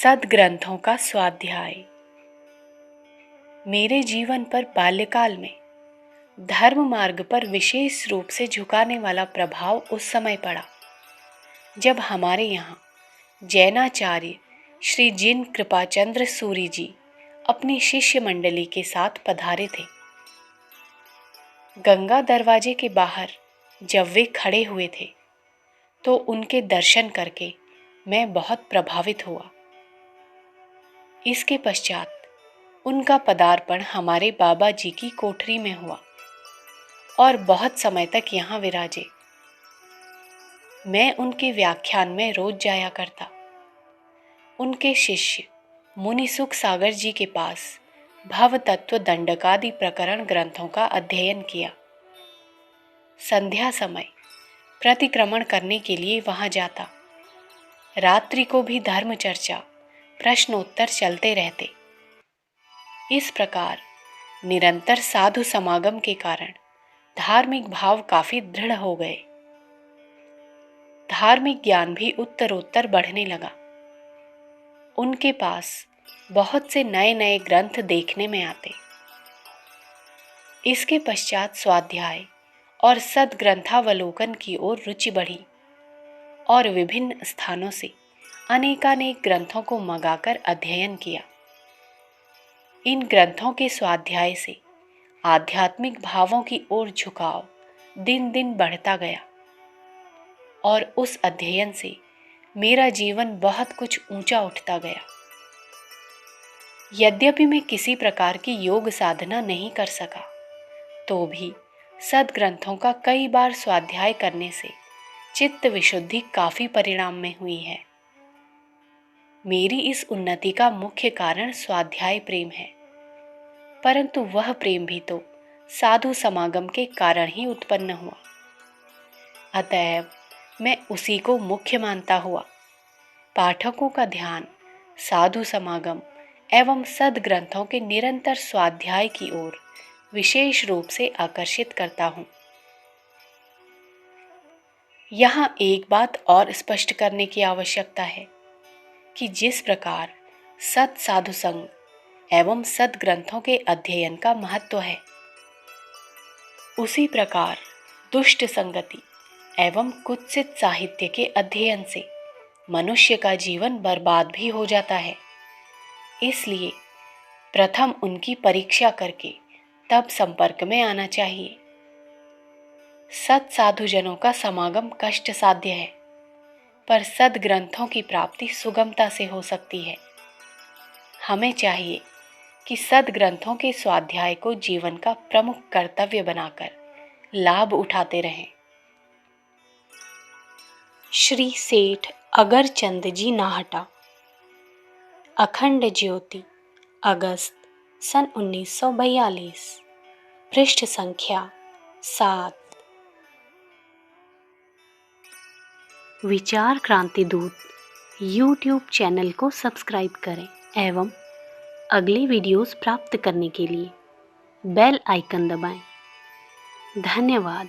सद्ग्रंथों का स्वाध्याय। मेरे जीवन पर बाल्यकाल में धर्म मार्ग पर विशेष रूप से झुकाने वाला प्रभाव उस समय पड़ा जब हमारे यहाँ जैनाचार्य श्री जिन कृपाचंद्र सूरी जी अपनी शिष्य मंडली के साथ पधारे थे। गंगा दरवाजे के बाहर जब वे खड़े हुए थे तो उनके दर्शन करके मैं बहुत प्रभावित हुआ। इसके पश्चात उनका पदार्पण हमारे बाबा जी की कोठरी में हुआ और बहुत समय तक यहाँ विराजे। मैं उनके व्याख्यान में रोज जाया करता। उनके शिष्य मुनि सुख सागर जी के पास भव तत्व दंडकादि प्रकरण ग्रंथों का अध्ययन किया। संध्या समय प्रतिक्रमण करने के लिए वहां जाता। रात्रि को भी धर्म चर्चा प्रश्नोत्तर चलते रहते। इस प्रकार निरंतर साधु समागम के कारण धार्मिक भाव काफी दृढ़ हो गए। धार्मिक ज्ञान भी उत्तरोत्तर बढ़ने लगा। उनके पास बहुत से नए नए ग्रंथ देखने में आते। इसके पश्चात स्वाध्याय और सद्ग्रंथावलोकन की ओर रुचि बढ़ी और विभिन्न स्थानों से अनेकानेक ग्रंथों को मंगाकर अध्ययन किया। इन ग्रंथों के स्वाध्याय से आध्यात्मिक भावों की ओर झुकाव दिन दिन बढ़ता गया और उस अध्ययन से मेरा जीवन बहुत कुछ ऊंचा उठता गया। यद्यपि मैं किसी प्रकार की योग साधना नहीं कर सका, तो भी सद्ग्रंथों का कई बार स्वाध्याय करने से चित्त विशुद्धि काफी परिणाम में हुई है। मेरी इस उन्नति का मुख्य कारण स्वाध्याय प्रेम है, परंतु वह प्रेम भी तो साधु समागम के कारण ही उत्पन्न हुआ। अतएव मैं उसी को मुख्य मानता हुआ पाठकों का ध्यान साधु समागम एवं सद्ग्रंथों के निरंतर स्वाध्याय की ओर विशेष रूप से आकर्षित करता हूँ। यहाँ एक बात और स्पष्ट करने की आवश्यकता है कि जिस प्रकार सत् साधु संग एवं सद्ग्रंथों के अध्ययन का महत्व है, उसी प्रकार दुष्ट संगति एवं कुत्सित साहित्य के अध्ययन से मनुष्य का जीवन बर्बाद भी हो जाता है। इसलिए प्रथम उनकी परीक्षा करके तब संपर्क में आना चाहिए। सत् साधुजनों का समागम कष्ट साध्य है, पर सद्ग्रंथों की प्राप्ति सुगमता से हो सकती है। हमें चाहिए कि सद्ग्रंथों के स्वाध्याय को जीवन का प्रमुख कर्तव्य बनाकर लाभ उठाते रहें। श्री सेठ अगरचंद जी नाहटा, अखंड ज्योति, अगस्त सन 1942, पृष्ठ संख्या 7। विचार क्रांति दूत यूट्यूब चैनल को सब्सक्राइब करें एवं अगली वीडियोस प्राप्त करने के लिए बेल आइकन दबाएं। धन्यवाद।